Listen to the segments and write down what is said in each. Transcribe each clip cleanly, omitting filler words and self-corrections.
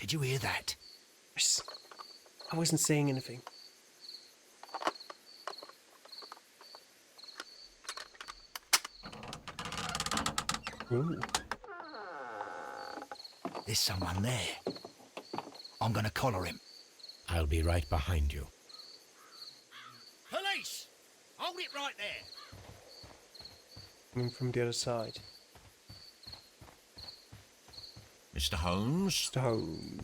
Did you hear that? I wasn't saying anything. Ooh. There's someone there. I'm gonna collar him. I'll be right behind you. Police! Hold it right there! Coming from the other side. Mr. Holmes? Stone.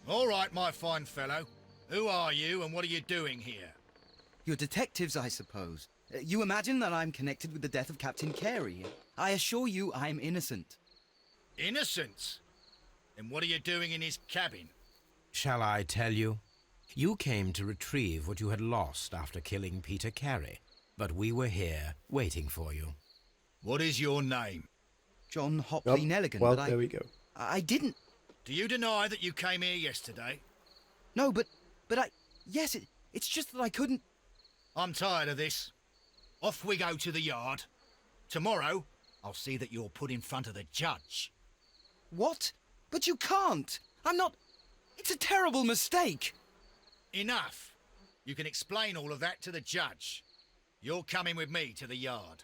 All right, my fine fellow. Who are you and what are you doing here? You're detectives, I suppose. You imagine that I'm connected with the death of Captain Carey. I assure you I'm innocent. Innocent? Then what are you doing in his cabin? Shall I tell you? You came to retrieve what you had lost after killing Peter Carey, but we were here waiting for you. What is your name? John Hopley Oh, Nelligan, well, but there we go. I didn't... Do you deny that you came here yesterday? No, but yes, it's just that I couldn't... I'm tired of this. Off we go to the yard. Tomorrow, I'll see that you're put in front of the judge. What? But you can't! I'm not... It's a terrible mistake! Enough. You can explain all of that to the judge. You're coming with me to the yard.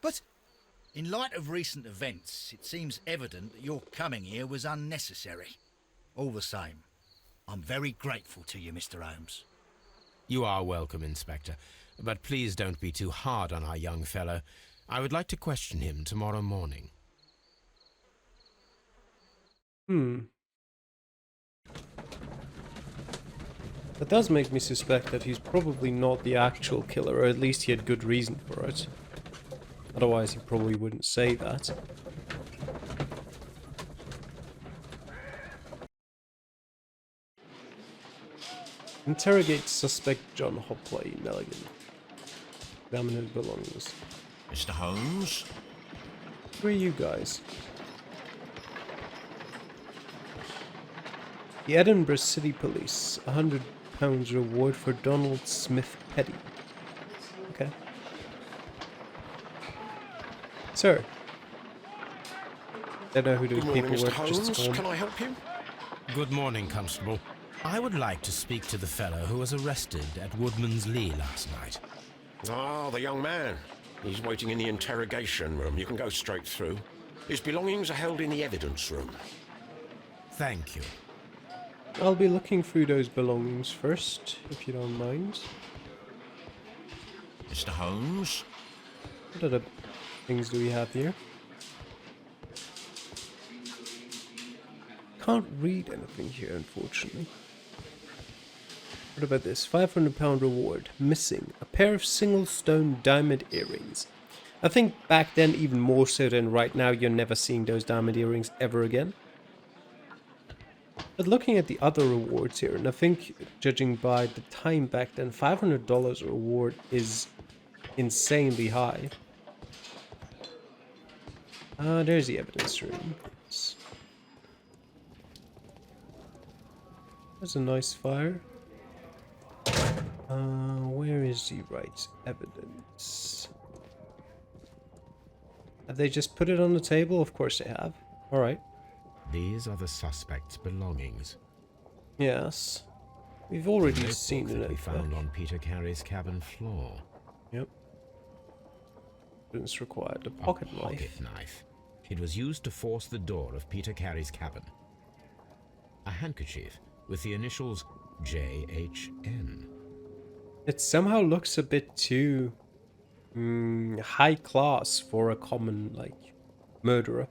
But... In light of recent events, it seems evident that your coming here was unnecessary. All the same, I'm very grateful to you, Mr. Holmes. You are welcome, Inspector, but please don't be too hard on our young fellow. I would like to question him tomorrow morning. That does make me suspect that he's probably not the actual killer, or at least he had good reason for it. Otherwise, he probably wouldn't say that. Interrogate suspect John Hopley Nelligan. Examine his belongings. Mr. Holmes? Who are you guys? The Edinburgh City Police. £100 reward for Donald Smith Petty. Okay. Sir. Don't know who those Good morning, people Mr. were. Holmes. Just Can I help you? Good morning, Constable. I would like to speak to the fellow who was arrested at Woodman's Lee last night. Ah, the young man. He's waiting in the interrogation room. You can go straight through. His belongings are held in the evidence room. Thank you. I'll be looking through those belongings first, if you don't mind. Mr. Holmes? What other things do we have here? Can't read anything here, unfortunately. What about this? £500 reward. Missing. A pair of single stone diamond earrings. I think back then even more so than right now, you're never seeing those diamond earrings ever again. But looking at the other rewards here, and I think judging by the time back then, $500 reward is insanely high. There's the evidence room. There's a nice fire. Where is the right evidence? Have they just put it on the table? Of course they have. Alright. These are the suspect's belongings. Yes. We've already The seen notebook it. that we found on Peter Carey's cabin floor. Yep. Evidence required. A A pocket knife. pocket knife. It was used to force the door of Peter Carey's cabin. A handkerchief with the initials JHN. It somehow looks a bit too high class for a common, like, murderer.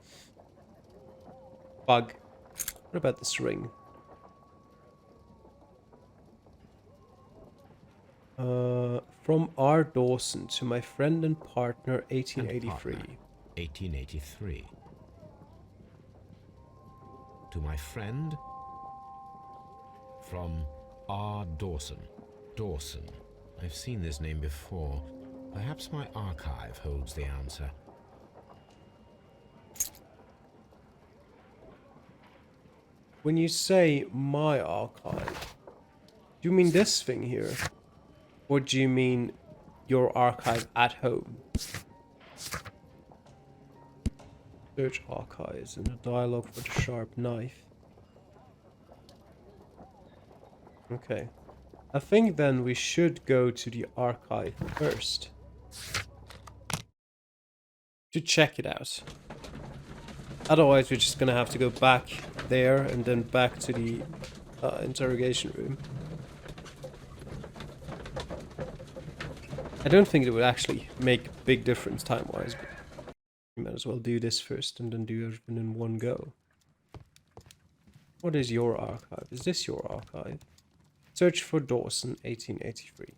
Bug. What about this ring? From R. Dawson to my friend and partner, 1883. 1883. To my friend, from R. Dawson. Dawson. I've seen this name before. Perhaps my archive holds the answer. When you say my archive, do you mean this thing here? Or do you mean your archive at home? Search archives and a dialogue for the sharp knife. Okay. I think then we should go to the archive first. To check it out. Otherwise we're just gonna have to go back there and then back to the interrogation room. I don't think it would actually make a big difference time-wise, but you might as well do this first and then do everything in one go. What is your archive? Is this your archive? Search for Dawson, 1883.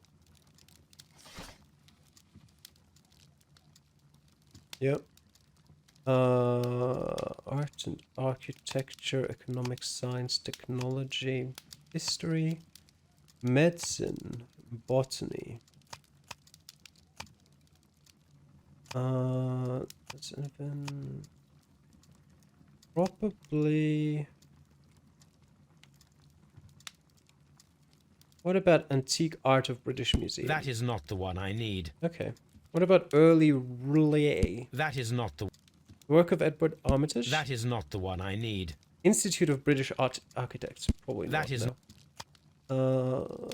Yep. Art and architecture, economic science, technology, history, medicine, botany. That's anything. Probably. What about Antique Art of British Museum? That is not the one I need. Okay. What about Early Roulier? That is not the... Work of Edward Armitage? That is not the one I need. Institute of British Architects. Probably That not. is... No.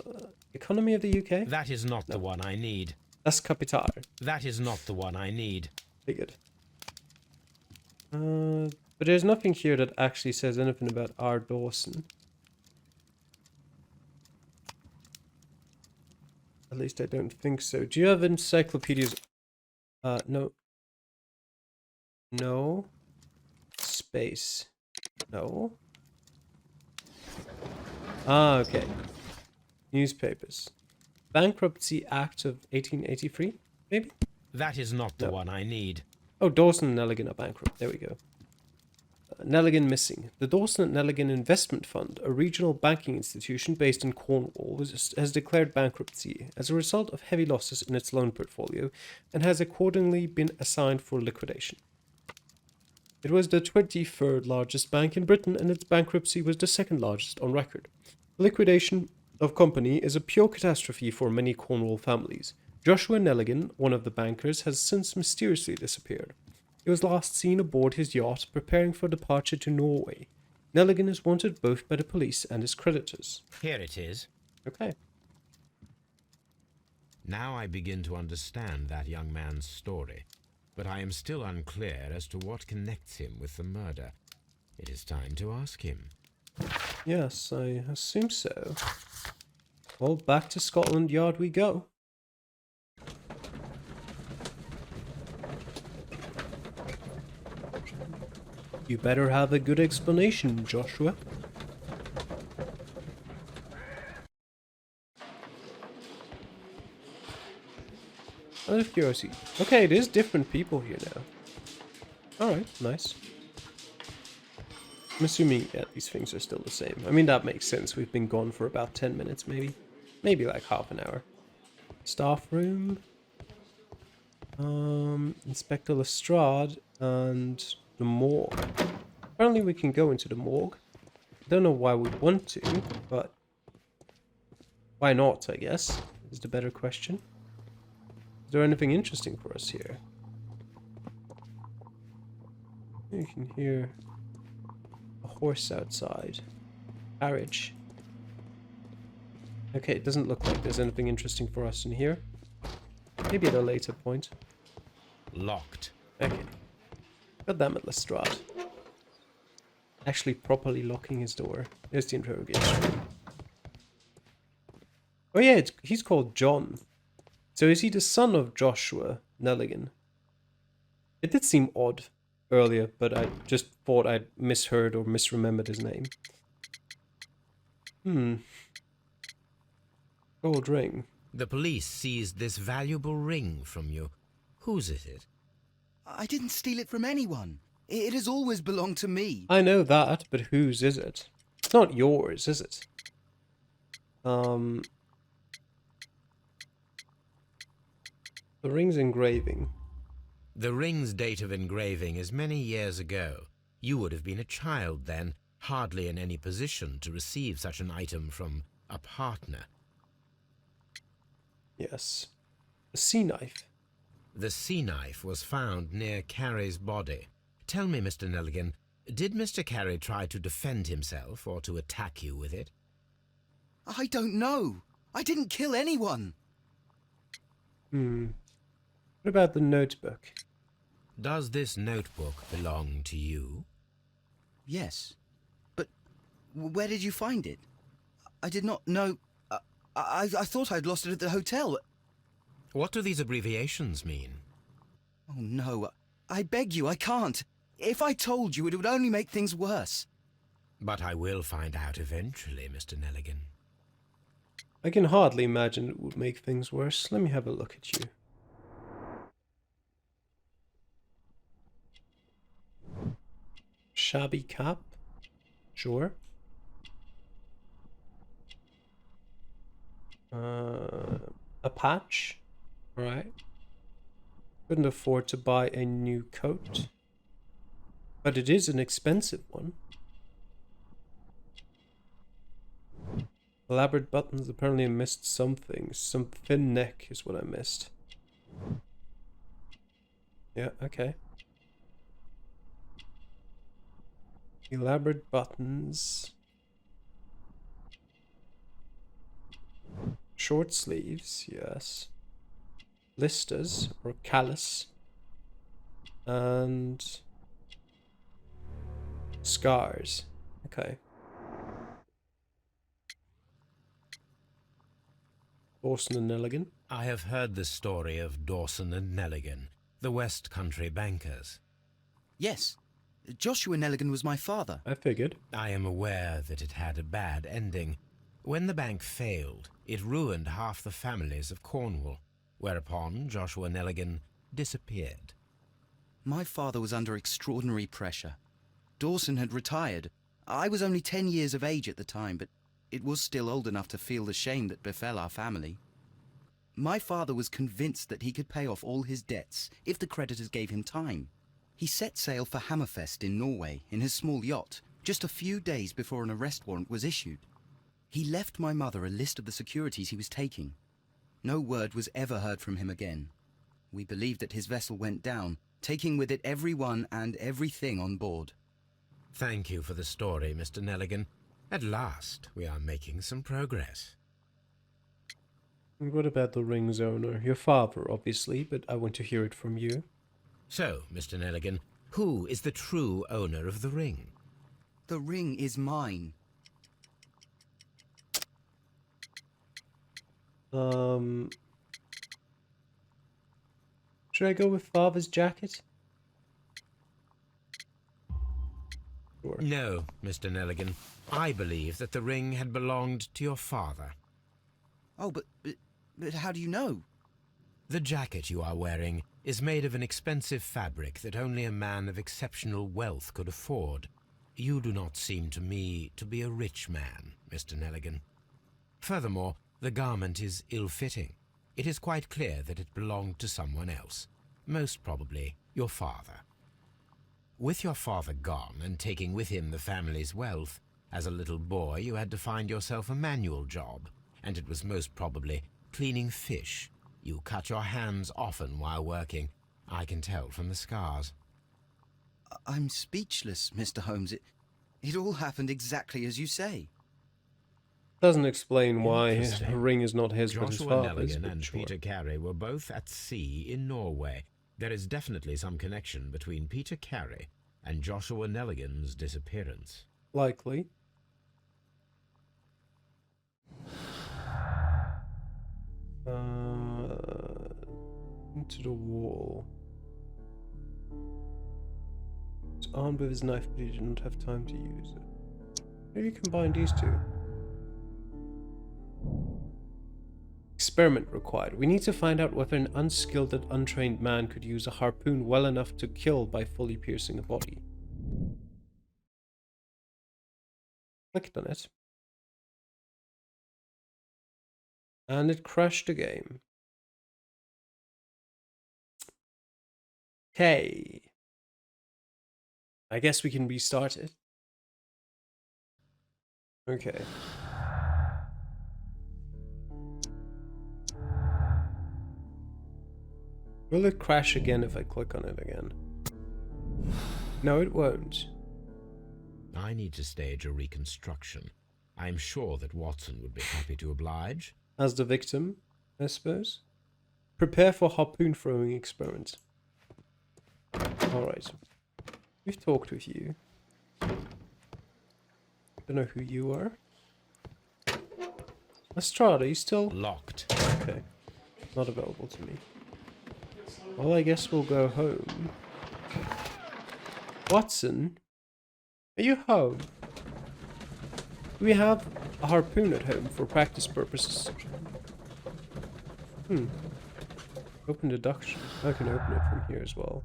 Economy of the UK? That is not the one I need. Das Kapital. That is not the one I need. Figured. But there's nothing here that actually says anything about R. Dawson. At least I don't think so. Do you have encyclopedias? No. No. Space. No. Ah, okay. Newspapers. Bankruptcy Act of 1883, maybe? That is not the one I need. Oh, Dawson and Nelligan are bankrupt. There we go. Nelligan missing. The Dawson and Nelligan Investment Fund, a regional banking institution based in Cornwall, has declared bankruptcy as a result of heavy losses in its loan portfolio and has accordingly been assigned for liquidation. It was the 23rd largest bank in Britain and its bankruptcy was the second largest on record. Liquidation of company is a pure catastrophe for many Cornwall families. Joshua Nelligan, one of the bankers, has since mysteriously disappeared. He was last seen aboard his yacht preparing for departure to Norway. Nelligan is wanted both by the police and his creditors. Here it is. Okay. Now I begin to understand that young man's story, but I am still unclear as to what connects him with the murder. It is time to ask him. Yes, I assume so. Well, back to Scotland Yard we go. You better have a good explanation, Joshua. Out of curiosity. Okay, it is different people here now. Alright, nice. I'm assuming, yeah, these things are still the same. I mean, that makes sense. We've been gone for about 10 minutes, maybe. Maybe like half an hour. Staff room. Inspector Lestrade and the morgue. Apparently we can go into the morgue. Don't know why we want to, but why not, I guess, is the better question. Is there anything interesting for us here? You can hear a horse outside. Carriage. Okay, it doesn't look like there's anything interesting for us in here. Maybe at a later point. Locked. Okay. God damn it, Lestrade. Actually properly locking his door. There's the interrogation room. Oh yeah, he's called John. So is he the son of Joshua Nelligan? It did seem odd earlier, but I just thought I'd misheard or misremembered his name. Gold ring. The police seized this valuable ring from you. Whose is it? I didn't steal it from anyone. It has always belonged to me. I know that, but whose is it? It's not yours, is it? The ring's engraving. The ring's date of engraving is many years ago. You would have been a child then, hardly in any position to receive such an item from a partner. Yes. A sea knife. The sea knife was found near Carrie's body. Tell me, Mr. Nelligan, did Mr. Carey try to defend himself or to attack you with it? I don't know. I didn't kill anyone. What about the notebook? Does this notebook belong to you? Yes. But where did you find it? I did not know. I thought I'd lost it at the hotel. What do these abbreviations mean? Oh, no. I beg you, I can't. If I told you, it would only make things worse. But I will find out eventually, Mr. Nelligan. I can hardly imagine it would make things worse. Let me have a look at you. Shabby cap? Sure. A patch? Alright. Couldn't afford to buy a new coat. But it is an expensive one. Elaborate buttons. Apparently I missed some things. Some thin neck is what I missed. Yeah, okay. Elaborate buttons. Short sleeves, yes. Blisters or callus. And scars. Okay. Dawson and Nelligan. I have heard the story of Dawson and Nelligan, the West Country bankers. Yes. Joshua Nelligan was my father. I figured. I am aware that it had a bad ending. When the bank failed, it ruined half the families of Cornwall, whereupon Joshua Nelligan disappeared. My father was under extraordinary pressure. Dawson had retired. I was only 10 years of age at the time, but it was still old enough to feel the shame that befell our family. My father was convinced that he could pay off all his debts if the creditors gave him time. He set sail for Hammerfest in Norway in his small yacht, just a few days before an arrest warrant was issued. He left my mother a list of the securities he was taking. No word was ever heard from him again. We believe that his vessel went down, taking with it everyone and everything on board. Thank you for the story, Mr. Nelligan. At last, we are making some progress. And what about the ring's owner? Your father, obviously, but I want to hear it from you. So, Mr. Nelligan, who is the true owner of the ring? The ring is mine. Should I go with father's jacket? Sure. No, Mr. Nelligan. I believe that the ring had belonged to your father. Oh, but how do you know? The jacket you are wearing is made of an expensive fabric that only a man of exceptional wealth could afford. You do not seem to me to be a rich man, Mr. Nelligan. Furthermore, the garment is ill-fitting. It is quite clear that it belonged to someone else, most probably your father. With your father gone and taking with him the family's wealth, as a little boy you had to find yourself a manual job, and it was most probably cleaning fish. You cut your hands often while working. I can tell from the scars. I'm speechless, Mr. Holmes. It all happened exactly as you say. Doesn't explain why the Interesting. ring is not his but his Joshua father's. Nelligan but and sure. Peter Carey were both at sea in Norway. There is definitely some connection between Peter Carey and Joshua Nelligan's disappearance. Likely. Into the wall. He's armed with his knife, but he did not have time to use it. Maybe combine these two. Experiment required. We need to find out whether an unskilled and untrained man could use a harpoon well enough to kill by fully piercing a body. Clicked on it. And it crashed the game. Okay. I guess we can restart it. Okay. Will it crash again if I click on it again? No, it won't. I need to stage a reconstruction. I'm sure that Watson would be happy to oblige. As the victim, I suppose. Prepare for harpoon throwing experiment. Alright. We've talked with you. Don't know who you are. Estrada, you still... Locked. Okay. Not available to me. Well, I guess we'll go home. Watson? Are you home? Do we have a harpoon at home for practice purposes? Open deduction. I can open it from here as well.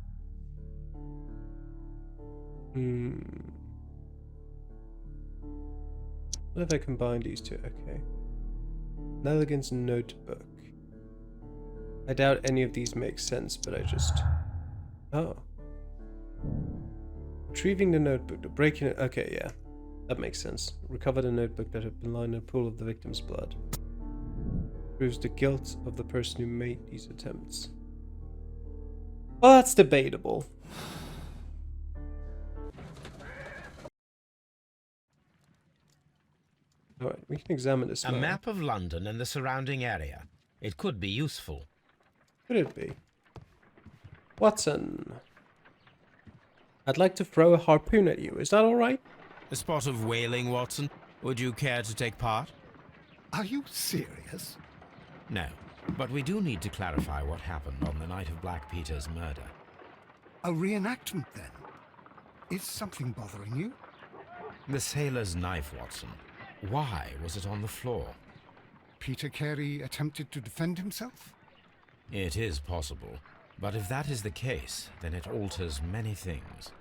What if I combine these two? Okay. Nelligan's notebook. I doubt any of these make sense, but I just... Oh. Retrieving the notebook, breaking it... Okay, yeah. That makes sense. Recover the notebook that had been lying in a pool of the victim's blood. Proves the guilt of the person who made these attempts. Well, that's debatable. Alright, we can examine this A now. map of London and the surrounding area. It could be useful. Could it be? Watson. I'd like to throw a harpoon at you. Is that alright? A spot of whaling, Watson. Would you care to take part? Are you serious? No, but we do need to clarify what happened on the night of Black Peter's murder. A reenactment, then? Is something bothering you? The sailor's knife, Watson. Why was it on the floor? Peter Carey attempted to defend himself? It is possible, but if that is the case, then it alters many things.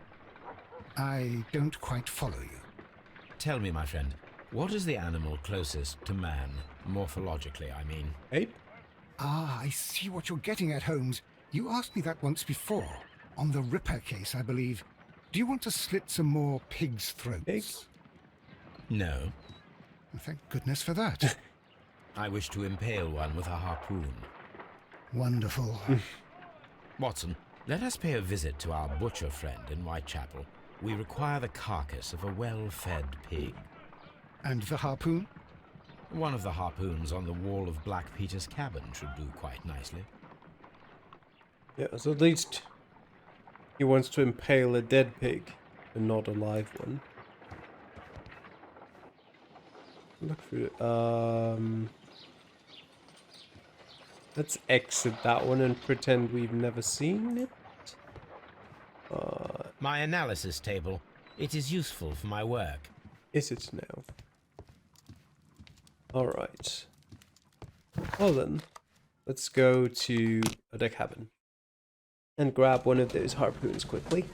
I don't quite follow you. Tell me, my friend, what is the animal closest to man, morphologically, I mean? Ape? Ah, I see what you're getting at, Holmes. You asked me that once before. On the Ripper case, I believe. Do you want to slit some more pigs' throats? Pigs? No. Thank goodness for that. I wish to impale one with a harpoon. Wonderful. Watson, let us pay a visit to our butcher friend in Whitechapel. We require the carcass of a well-fed pig. And the harpoon? One of the harpoons on the wall of Black Peter's cabin should do quite nicely. Yeah, so at least he wants to impale a dead pig and not a live one. Look through it. Let's exit that one and pretend we've never seen it. My analysis table. It is useful for my work. Is it now? Alright. Well then, let's go to the cabin and grab one of those harpoons quickly.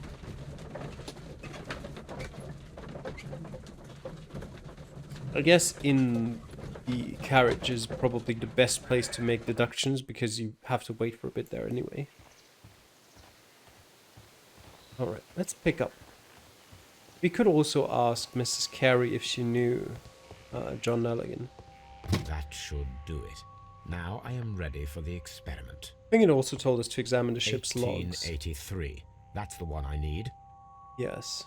I guess in the carriage is probably the best place to make deductions because you have to wait for a bit there anyway. Alright, let's pick up. We could also ask Mrs. Carey if she knew John Nelligan. That should do it. Now I am ready for the experiment. I think it also told us to examine the ship's logs. 1883. That's the one I need. Yes.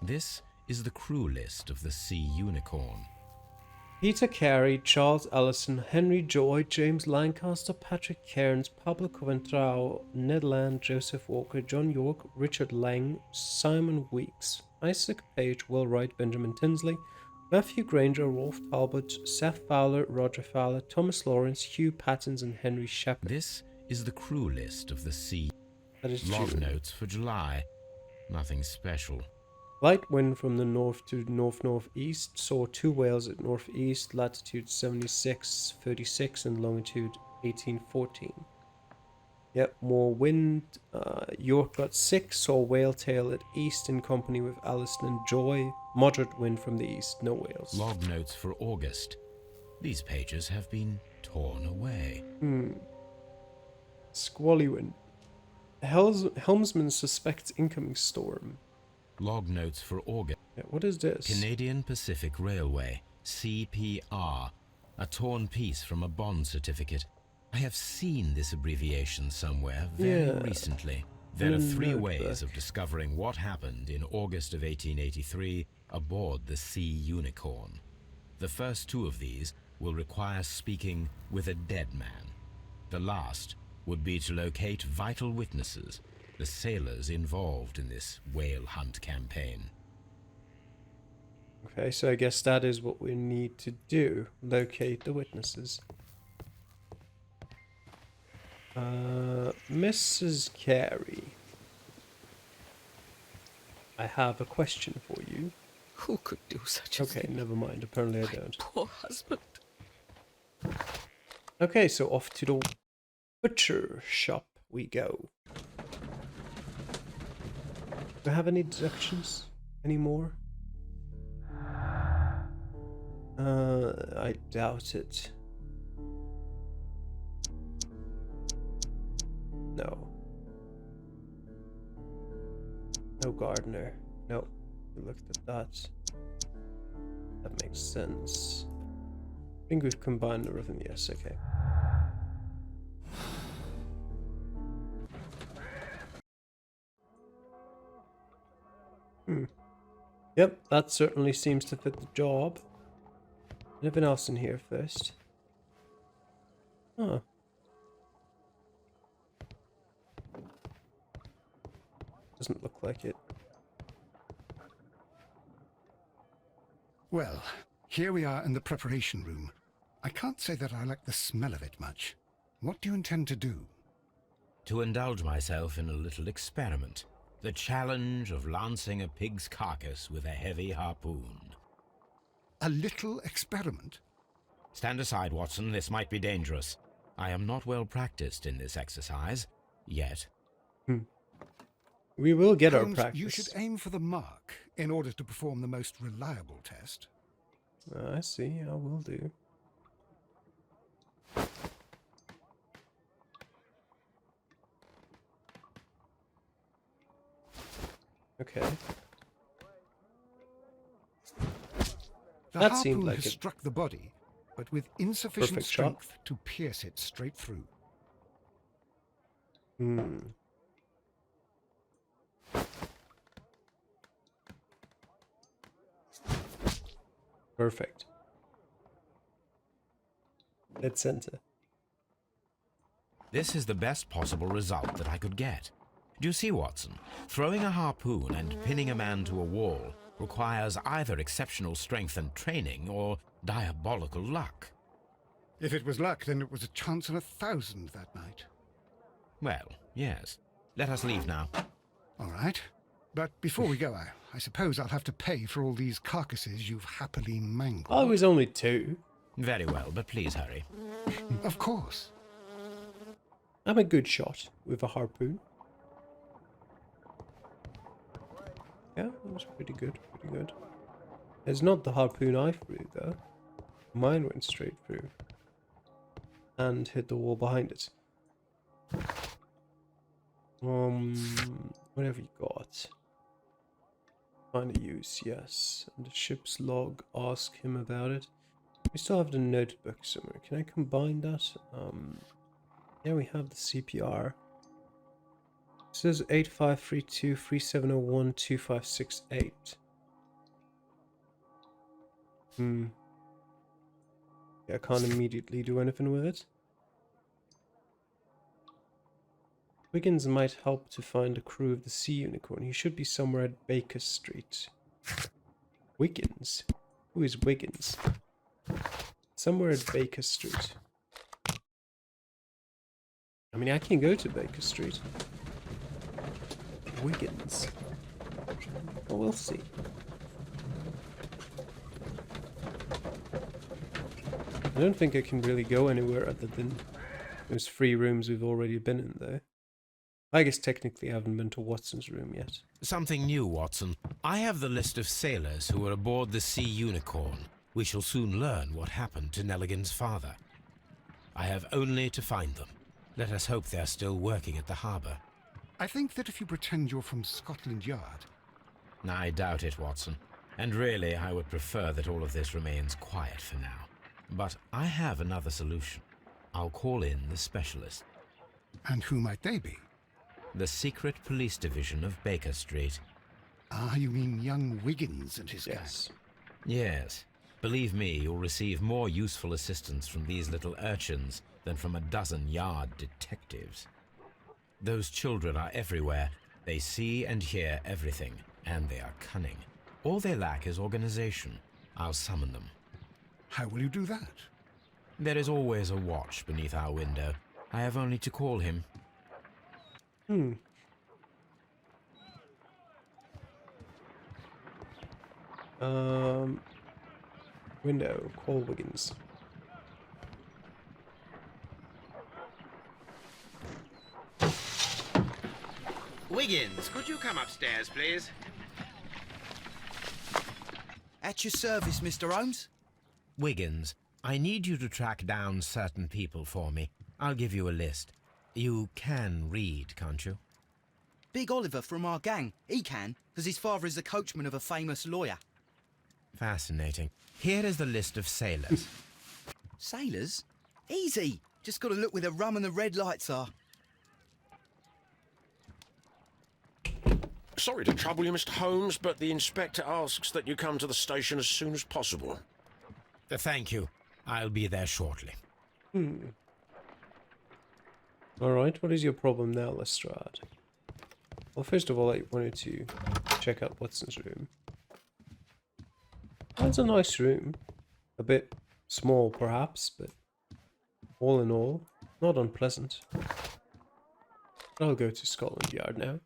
This is the crew list of the Sea Unicorn. Peter Carey, Charles Ellison, Henry Joy, James Lancaster, Patrick Cairns, Pablo Coventrao, Ned Land, Joseph Walker, John York, Richard Lang, Simon Weeks, Isaac Page, Will Wright, Benjamin Tinsley, Matthew Granger, Rolf Talbot, Seth Fowler, Roger Fowler, Thomas Lawrence, Hugh Pattins, and Henry Shepard. This is the crew list of the Sea. That is Log true. notes for July. Nothing special. Light wind from the north to north-northeast, saw 2 whales at northeast, latitude 76:36 and longitude 18:14. Yep, more wind. York got 6, saw whale tail at east in company with Allison and Joy. Moderate wind from the east, no whales. Log notes for August. These pages have been torn away. Squally wind. Helmsman suspects incoming storm. Log notes for August. Yeah, what is this? Canadian Pacific Railway, CPR. A torn piece from a bond certificate. I have seen this abbreviation somewhere very recently. There are In a 3 notebook. ways of discovering what happened in August of 1883 aboard the Sea Unicorn. The first 2 of these will require speaking with a dead man. The last would be to locate vital witnesses, the sailors involved in this whale hunt campaign. Okay, so I guess that is what we need to do. Locate the witnesses. Mrs. Carey. I have a question for you. Who could do such a Okay, thing? never mind. Apparently I My don't. poor husband. Okay, so off to the butcher shop we go. Do I have any deductions anymore? I doubt it. No. No gardener. No. We looked at that. That makes sense. I think we've combined everything. Yes, okay. Yep, that certainly seems to fit the job. Anything else in here first? Huh. Doesn't look like it. Well, here we are in the preparation room. I can't say that I like the smell of it much. What do you intend to do? To indulge myself in a little experiment. The challenge of lancing a pig's carcass with a heavy harpoon. A little experiment? Stand aside, Watson. This might be dangerous. I am not well practiced in this exercise. Yet. We will get Holmes, our practice. you should aim for the mark in order to perform the most reliable test. I see, I will do. Okay. The That harpoon seemed like has it. struck the body, but with insufficient Perfect shot. strength to pierce it straight through. Perfect. Dead center. This is the best possible result that I could get. Do you see, Watson? Throwing a harpoon and pinning a man to a wall requires either exceptional strength and training or diabolical luck. If it was luck, then it was a chance in 1,000 that night. Well, yes. Let us leave now. All right. But before we go, I suppose I'll have to pay for all these carcasses you've happily mangled. Oh, it was only 2. Very well, but please hurry. Of course. I'm a good shot with a harpoon. Yeah, that was pretty good, pretty good. It's not the harpoon I threw, though. Mine went straight through. And hit the wall behind it. What have you got? Find a use, yes. And the ship's log, ask him about it. We still have the notebook somewhere. Can I combine that? Yeah, we have the CPR. It says 8532 3701 2568. Yeah, I can't immediately do anything with it. Wiggins might help to find the crew of the Sea Unicorn. He should be somewhere at Baker Street. Wiggins? Who is Wiggins? Somewhere at Baker Street. I mean, I can go to Baker Street. Wiggins. Well, we'll see. I don't think I can really go anywhere other than those 3 rooms we've already been in, though. I guess technically I haven't been to Watson's room yet. Something new, Watson. I have the list of sailors who were aboard the Sea Unicorn. We shall soon learn what happened to Nelligan's father. I have only to find them. Let us hope they're still working at the harbour. I think that if you pretend you're from Scotland Yard... I doubt it, Watson. And really, I would prefer that all of this remains quiet for now. But I have another solution. I'll call in the specialist. And who might they be? The secret police division of Baker Street. Ah, you mean young Wiggins and his gang? Yes. Yes. Believe me, you'll receive more useful assistance from these little urchins than from a dozen yard detectives. Those children are everywhere. They see and hear everything, and they are cunning. All they lack is organization. I'll summon them. How will you do that? There is always a watch beneath our window. I have only to call him. Window, call Wiggins. Wiggins, could you come upstairs, please? At your service, Mr. Holmes. Wiggins, I need you to track down certain people for me. I'll give you a list. You can read, can't you? Big Oliver from our gang. He can, because his father is the coachman of a famous lawyer. Fascinating. Here is the list of sailors. Sailors? Easy. Just got to look where the rum and the red lights are. Sorry to trouble you, Mr. Holmes, but the inspector asks that you come to the station as soon as possible. Thank you. I'll be there shortly. Alright, what is your problem now, Lestrade? Well, first of all, I wanted to check out Watson's room. That's a nice room. A bit small, perhaps, but all in all, not unpleasant. I'll go to Scotland Yard now.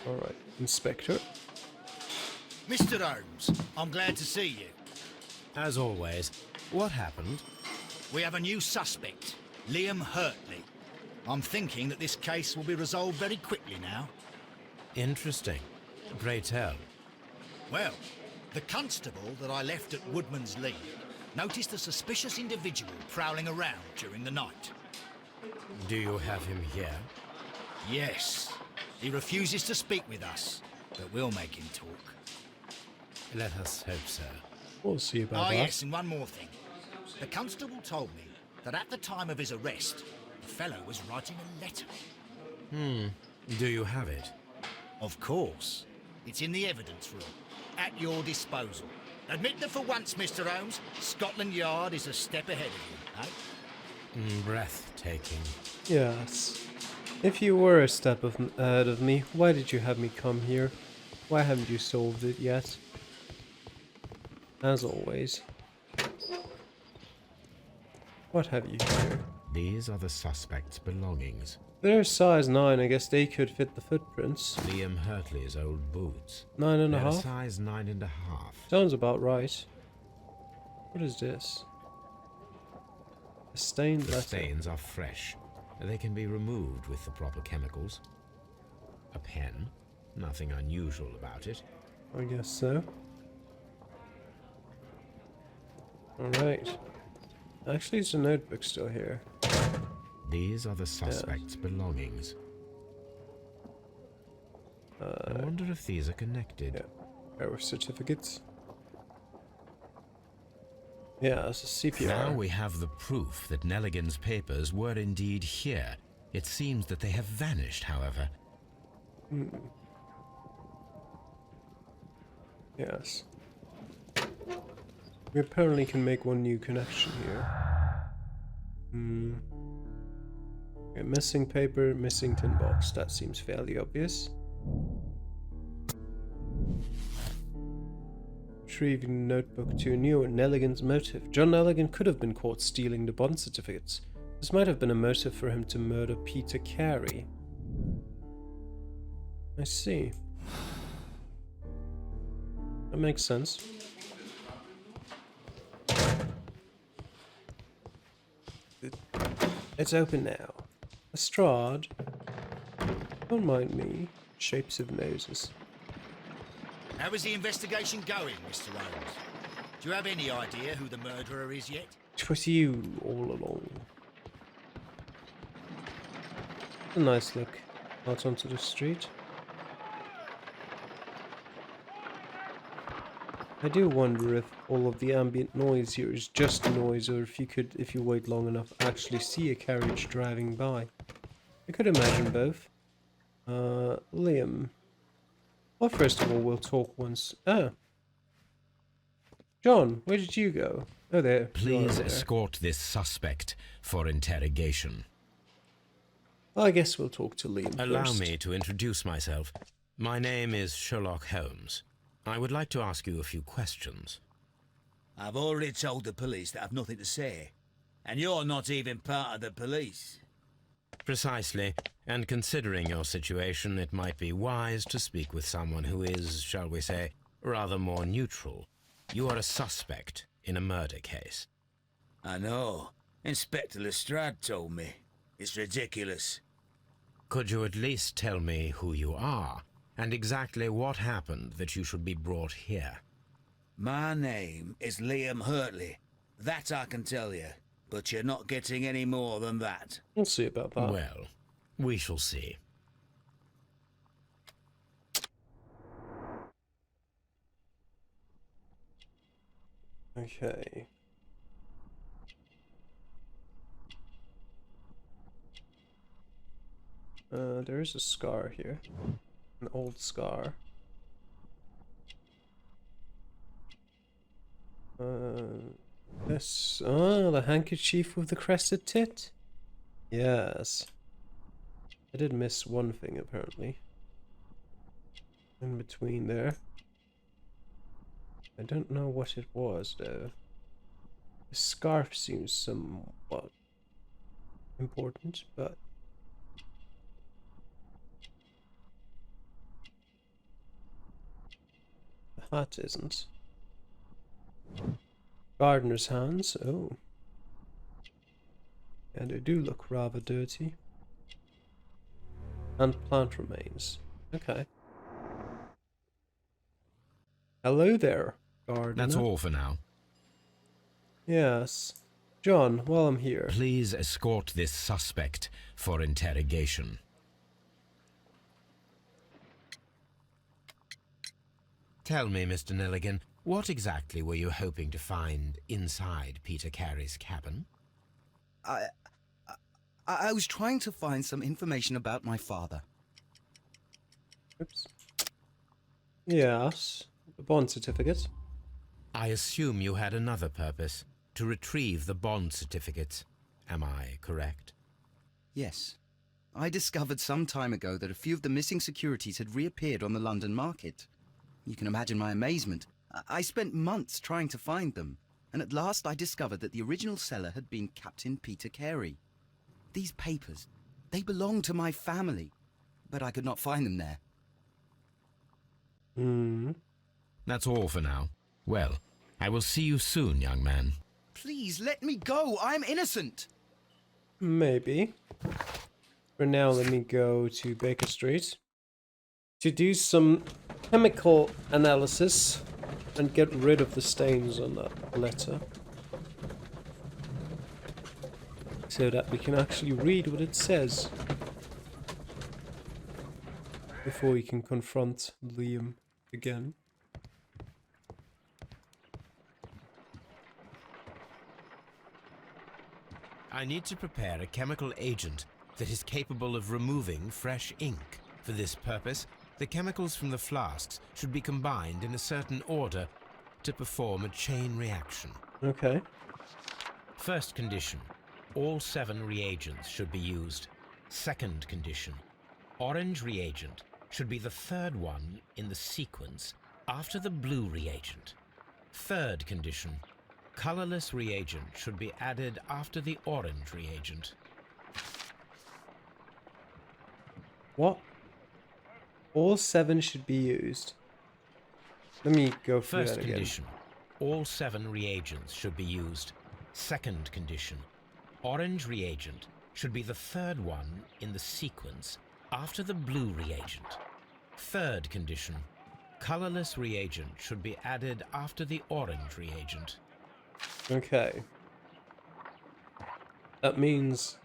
Alright, Inspector. Mr. Holmes, I'm glad to see you. As always, what happened? We have a new suspect, Liam Hurtley. I'm thinking that this case will be resolved very quickly now. Interesting. Pray tell. Well, the constable that I left at Woodman's Lee noticed a suspicious individual prowling around during the night. Do you have him here? Yes. He refuses to speak with us, but we'll make him talk. Let us hope so. We'll see about Ah, that. yes, and one more thing. The constable told me that at the time of his arrest, the fellow was writing a letter. Do you have it? Of course. It's in the evidence room, at your disposal. Admit that for once, Mr. Holmes, Scotland Yard is a step ahead of you, eh? Breathtaking. Yes. If you were a step ahead of me, why did you have me come here? Why haven't you solved it yet? As always. What have you here? These are the suspect's belongings. They're size 9, I guess they could fit the footprints. Liam Hurtley's old boots. 9.5? They're a size 9.5. Sounds about right. What is this? A stained The letter. stains are fresh. They can be removed with the proper chemicals. A pen. Nothing unusual about it. I guess so. Alright. Actually, it's a notebook still here. These are the suspect's belongings. I wonder if these are connected. Yeah. Error certificates. Yeah, it's a CPR. Now we have the proof that Nelligan's papers were indeed here. It seems that they have vanished, however. Yes. We apparently can make one new connection here. Okay, missing paper, missing tin box. That seems fairly obvious. Retrieving notebook to new Nelligan's motive. John Nelligan could have been caught stealing the bond certificates. This might have been a motive for him to murder Peter Carey. I see. That makes sense. It's open now. Lestrade. Don't mind me. Shapes of noses. How is the investigation going, Mr. Holmes? Do you have any idea who the murderer is yet? It was you all along. A nice look. out onto the street. I do wonder if all of the ambient noise here is just noise, or if you could, if you wait long enough, actually see a carriage driving by. I could imagine both. Liam. Well, first of all, we'll talk once. Ah. John, where did you go? Oh, there. Please escort this suspect for interrogation. Well, I guess we'll talk to Liam Allow first. me to introduce myself. My name is Sherlock Holmes. I would like to ask you a few questions. I've already told the police that I've nothing to say. And you're not even part of the police. Precisely, and considering your situation, it might be wise to speak with someone who is, shall we say, rather more neutral. You are a suspect in a murder case. I know. Inspector Lestrade told me. It's ridiculous. Could you at least tell me who you are, and exactly what happened that you should be brought here? My name is Liam Hurtley. That I can tell you. But you're not getting any more than that. We'll see about that. Well, we shall see. Okay. There is a scar here. An old scar. This. Oh, the handkerchief with the crested tit? Yes. I did miss one thing, apparently. In between there. I don't know what it was, though. The scarf seems somewhat important, but... the hat isn't. Gardener's hands, oh. And they do look rather dirty. And plant remains. Okay. Hello there, gardener. That's all for now. Yes. John, while I'm here. Please escort this suspect for interrogation. Tell me, Mr. Nelligan, what exactly were you hoping to find inside Peter Carey's cabin? I was trying to find some information about my father. Oops. Yes. The bond certificate. I assume you had another purpose, to retrieve the bond certificates. Am I correct? Yes. I discovered some time ago that a few of the missing securities had reappeared on the London market. You can imagine my amazement. I spent months trying to find them, and at last I discovered that the original seller had been Captain Peter Carey. These papers, they belonged to my family, but I could not find them there. That's all for now. Well, I will see you soon, young man. Please, let me go! I'm innocent! Maybe. For now, let me go to Baker Street to do some chemical analysis and get rid of the stains on that letter, so that we can actually read what it says before we can confront Liam again. I need to prepare a chemical agent that is capable of removing fresh ink. For this purpose, the chemicals from the flasks should be combined in a certain order to perform a chain reaction. Okay. First condition, all 7 reagents should be used. Second condition, orange reagent should be the third one in the sequence after the blue reagent. Third condition, colorless reagent should be added after the orange reagent. What? All 7 should be used. Let me go through First that again. condition, all 7 reagents should be used. Second condition, orange reagent should be the third one in the sequence after the blue reagent. Third condition, colorless reagent should be added after the orange reagent. Okay. That means...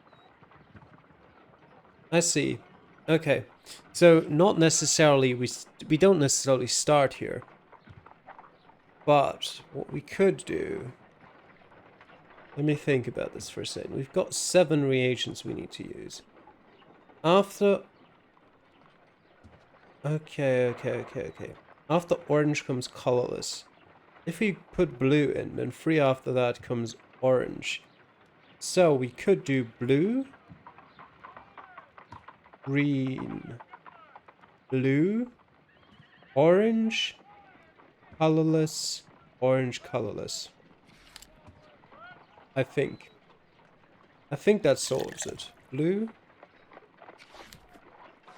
I see. Okay, so not necessarily we don't necessarily start here, but what we could do. Let me think about this for a second. We've got 7 reagents we need to use. After. Okay. After orange comes colorless. If we put blue in, then 3 after that comes orange. So we could do blue, green, blue, orange, colorless, orange, colorless. I think that solves it. Blue,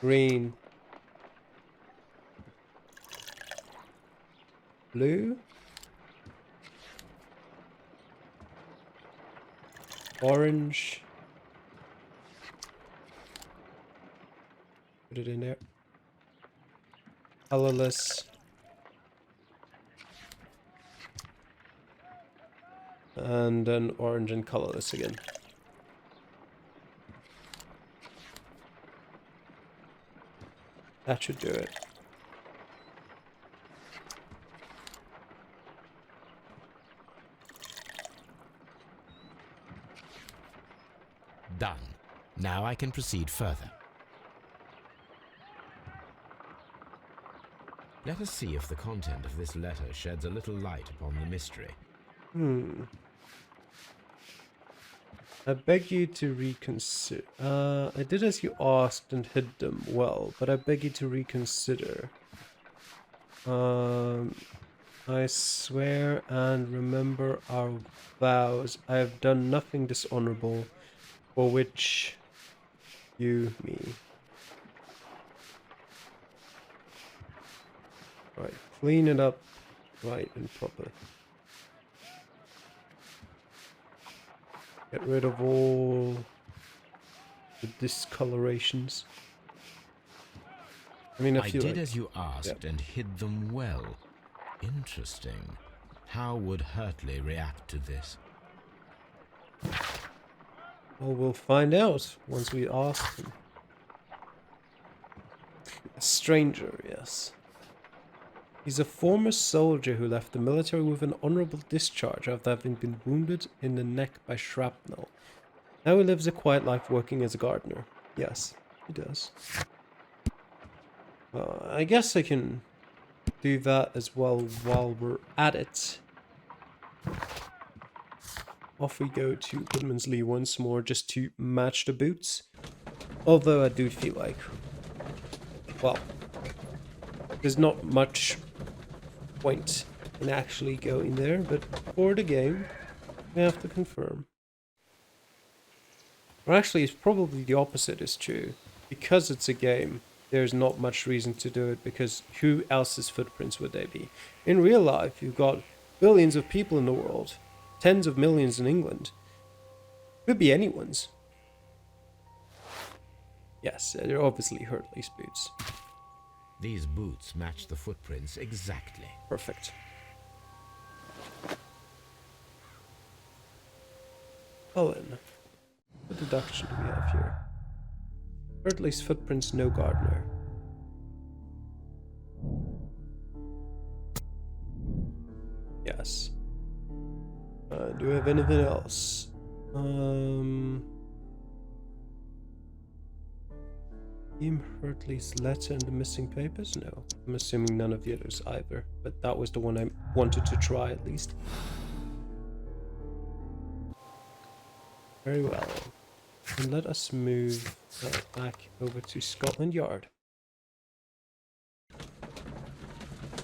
green, blue, orange. Put it in there. Colorless. And then orange and colorless again. That should do it. Done. Now I can proceed further. Let us see if the content of this letter sheds a little light upon the mystery. I beg you to reconsider. I did as you asked and hid them well, but I beg you to reconsider. I swear and remember our vows. I have done nothing dishonorable, for which me. Right, clean it up right and proper. Get rid of all the discolorations. I mean, I did as you asked and hid them well. Interesting. How would Hurtley react to this? Well, we'll find out once we ask him. A stranger, yes. He's a former soldier who left the military with an honorable discharge after having been wounded in the neck by shrapnel. Now he lives a quiet life working as a gardener. Yes, he does. I guess I can do that as well while we're at it. Off we go to Goodman's Lee once more just to match the boots. Although I do feel like, well, there's not much point in actually going there, but for the game, we have to confirm. Or actually, it's probably the opposite is true. Because it's a game, there's not much reason to do it, because who else's footprints would they be? In real life, you've got billions of people in the world, tens of millions in England. Could be anyone's. Yes, they're obviously Hurtley's boots. These boots match the footprints exactly. Perfect. Colin, what deduction do we have here? Hurtley's footprints, no gardener. Yes. Do we have anything else? Ian Hurtley's letter and the missing papers? No. I'm assuming none of the others either, but that was the one I wanted to try at least. Very well. And let us move back over to Scotland Yard.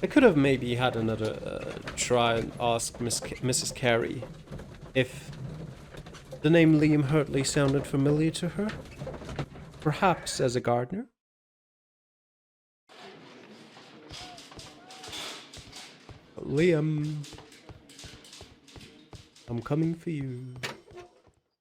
I could have maybe had another try and ask Mrs. Carey if the name Liam Hurtley sounded familiar to her. Perhaps as a gardener? Liam, I'm coming for you.